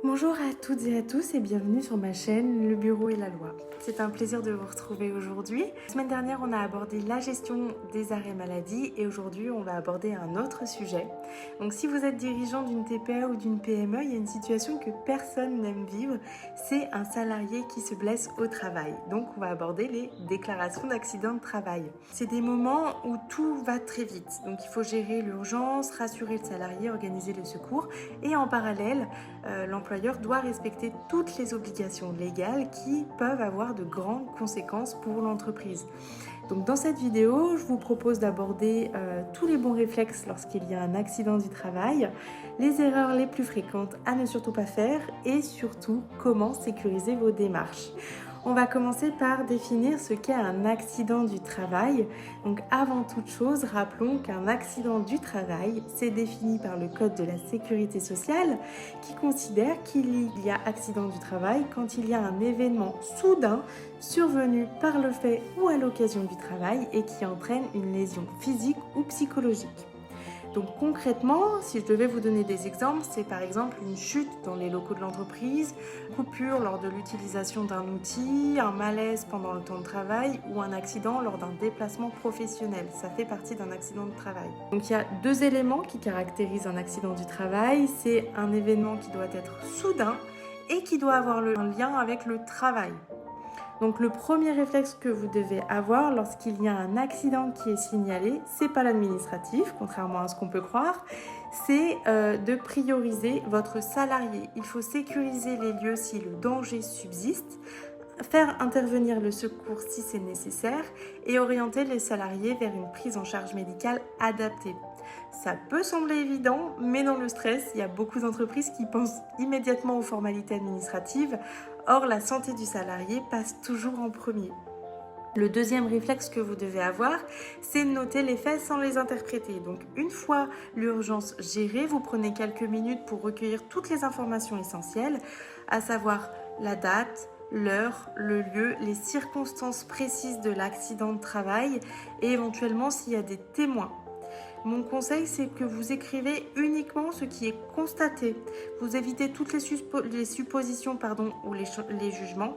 Bonjour à toutes et à tous et bienvenue sur ma chaîne Le Bureau et la Loi. C'est un plaisir de vous retrouver aujourd'hui. La semaine dernière, on a abordé la gestion des arrêts maladie et aujourd'hui, on va aborder un autre sujet. Donc si vous êtes dirigeant d'une TPE ou d'une PME, il y a une situation que personne n'aime vivre, c'est un salarié qui se blesse au travail. Donc on va aborder les déclarations d'accident de travail. C'est des moments où tout va très vite. Donc il faut gérer l'urgence, rassurer le salarié, organiser le secours et en parallèle, l'employeur doit respecter toutes les obligations légales qui peuvent avoir de grandes conséquences pour l'entreprise. Donc dans cette vidéo, je vous propose d'aborder tous les bons réflexes lorsqu'il y a un accident du travail, les erreurs les plus fréquentes à ne surtout pas faire et surtout comment sécuriser vos démarches. On va commencer par définir ce qu'est un accident du travail. Donc avant toute chose, rappelons qu'un accident du travail, c'est défini par le Code de la sécurité sociale qui considère qu'il y a accident du travail quand il y a un événement soudain survenu par le fait ou à l'occasion du travail et qui entraîne une lésion physique ou psychologique. Donc concrètement, si je devais vous donner des exemples, c'est par exemple une chute dans les locaux de l'entreprise, coupure lors de l'utilisation d'un outil, un malaise pendant le temps de travail ou un accident lors d'un déplacement professionnel. Ça fait partie d'un accident de travail. Donc il y a deux éléments qui caractérisent un accident du travail. C'est un événement qui doit être soudain et qui doit avoir un lien avec le travail. Donc le premier réflexe que vous devez avoir lorsqu'il y a un accident qui est signalé, c'est pas l'administratif, contrairement à ce qu'on peut croire, c'est de prioriser votre salarié. Il faut sécuriser les lieux si le danger subsiste, faire intervenir le secours si c'est nécessaire et orienter les salariés vers une prise en charge médicale adaptée. Ça peut sembler évident, mais dans le stress, il y a beaucoup d'entreprises qui pensent immédiatement aux formalités administratives. Or, la santé du salarié passe toujours en premier. Le deuxième réflexe que vous devez avoir, c'est de noter les faits sans les interpréter. Donc, une fois l'urgence gérée, vous prenez quelques minutes pour recueillir toutes les informations essentielles, à savoir la date, l'heure, le lieu, les circonstances précises de l'accident de travail et éventuellement s'il y a des témoins. Mon conseil, c'est que vous écrivez uniquement ce qui est constaté. Vous évitez toutes les suppositions ou les jugements.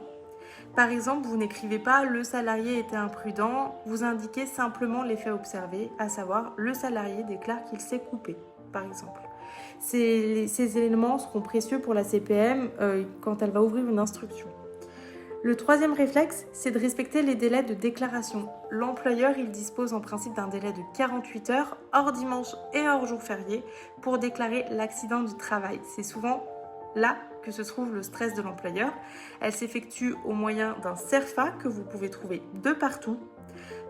Par exemple, vous n'écrivez pas « le salarié était imprudent », vous indiquez simplement les faits observés, à savoir « le salarié déclare qu'il s'est coupé », par exemple. Ces éléments seront précieux pour la CPM quand elle va ouvrir une instruction. Le troisième réflexe, c'est de respecter les délais de déclaration. L'employeur, il dispose en principe d'un délai de 48 heures, hors dimanche et hors jour férié, pour déclarer l'accident du travail. C'est souvent là que se trouve le stress de l'employeur. Elle s'effectue au moyen d'un CERFA que vous pouvez trouver de partout,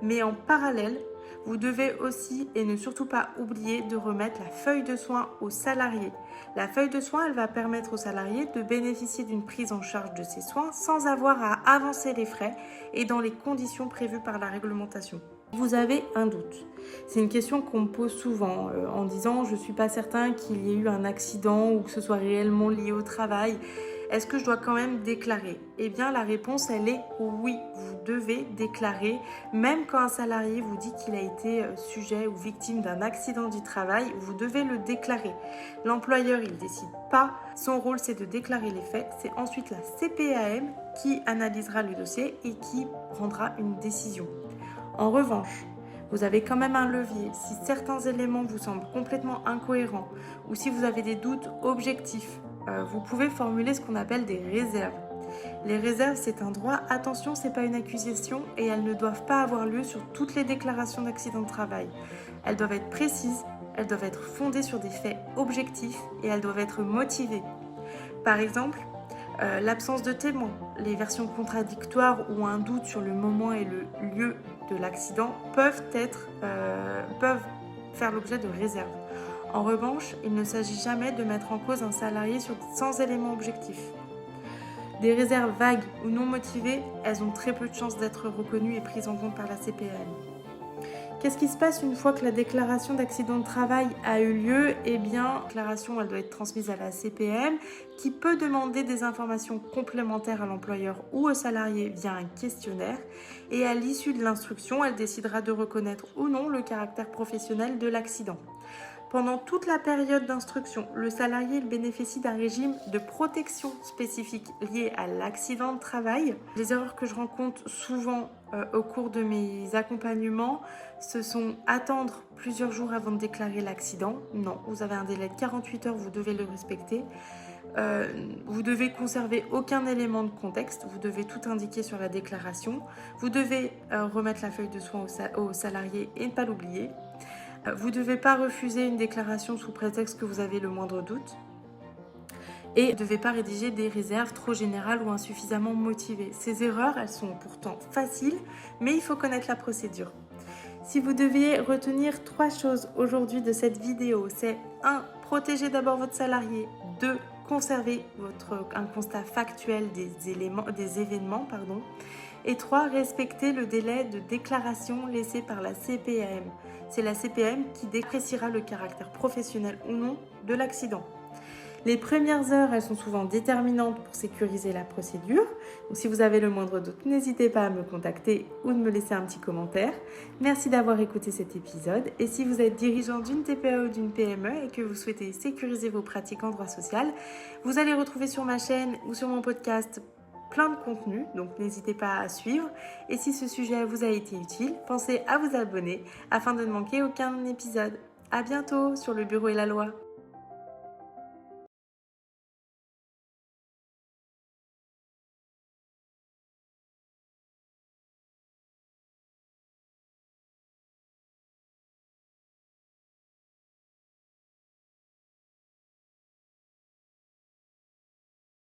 mais en parallèle, vous devez aussi, et ne surtout pas oublier, de remettre la feuille de soins aux salariés. La feuille de soins, elle va permettre aux salariés de bénéficier d'une prise en charge de ces soins sans avoir à avancer les frais et dans les conditions prévues par la réglementation. Vous avez un doute. C'est une question qu'on me pose souvent en disant « je ne suis pas certain qu'il y ait eu un accident ou que ce soit réellement lié au travail ». Est-ce que je dois quand même déclarer ? Eh bien, la réponse, elle est oui, vous devez déclarer. Même quand un salarié vous dit qu'il a été sujet ou victime d'un accident du travail, vous devez le déclarer. L'employeur, il ne décide pas. Son rôle, c'est de déclarer les faits. C'est ensuite la CPAM qui analysera le dossier et qui prendra une décision. En revanche, vous avez quand même un levier. Si certains éléments vous semblent complètement incohérents ou si vous avez des doutes objectifs, vous pouvez formuler ce qu'on appelle des réserves. Les réserves, c'est un droit. Attention, ce n'est pas une accusation et elles ne doivent pas avoir lieu sur toutes les déclarations d'accident de travail. Elles doivent être précises, elles doivent être fondées sur des faits objectifs et elles doivent être motivées. Par exemple, l'absence de témoins, les versions contradictoires ou un doute sur le moment et le lieu de l'accident peuvent faire l'objet de réserves. En revanche, il ne s'agit jamais de mettre en cause un salarié sans éléments objectifs. Des réserves vagues ou non motivées, elles ont très peu de chances d'être reconnues et prises en compte par la CPAM. Qu'est-ce qui se passe une fois que la déclaration d'accident de travail a eu lieu ? Eh bien, la déclaration, elle doit être transmise à la CPM qui peut demander des informations complémentaires à l'employeur ou au salarié via un questionnaire. Et à l'issue de l'instruction, elle décidera de reconnaître ou non le caractère professionnel de l'accident. Pendant toute la période d'instruction, le salarié bénéficie d'un régime de protection spécifique lié à l'accident de travail. Les erreurs que je rencontre souvent au cours de mes accompagnements, ce sont attendre plusieurs jours avant de déclarer l'accident. Non, vous avez un délai de 48 heures, vous devez le respecter. Vous devez conserver aucun élément de contexte, vous devez tout indiquer sur la déclaration. Vous devez remettre la feuille de soins au salarié et ne pas l'oublier. Vous ne devez pas refuser une déclaration sous prétexte que vous avez le moindre doute. Et vous ne devez pas rédiger des réserves trop générales ou insuffisamment motivées. Ces erreurs, elles sont pourtant faciles, mais il faut connaître la procédure. Si vous deviez retenir 3 choses aujourd'hui de cette vidéo, c'est 1. Protéger d'abord votre salarié. 2. Conserver un constat factuel des événements. Et 3. Respecter le délai de déclaration laissé par la CPAM. C'est la CPAM qui dépréciera le caractère professionnel ou non de l'accident. Les premières heures, elles sont souvent déterminantes pour sécuriser la procédure. Donc, si vous avez le moindre doute, n'hésitez pas à me contacter ou de me laisser un petit commentaire. Merci d'avoir écouté cet épisode. Et si vous êtes dirigeant d'une TPE ou d'une PME et que vous souhaitez sécuriser vos pratiques en droit social, vous allez retrouver sur ma chaîne ou sur mon podcast plein de contenu, donc n'hésitez pas à suivre. Et si ce sujet vous a été utile, pensez à vous abonner afin de ne manquer aucun épisode. À bientôt sur Le Bureau et la Loi.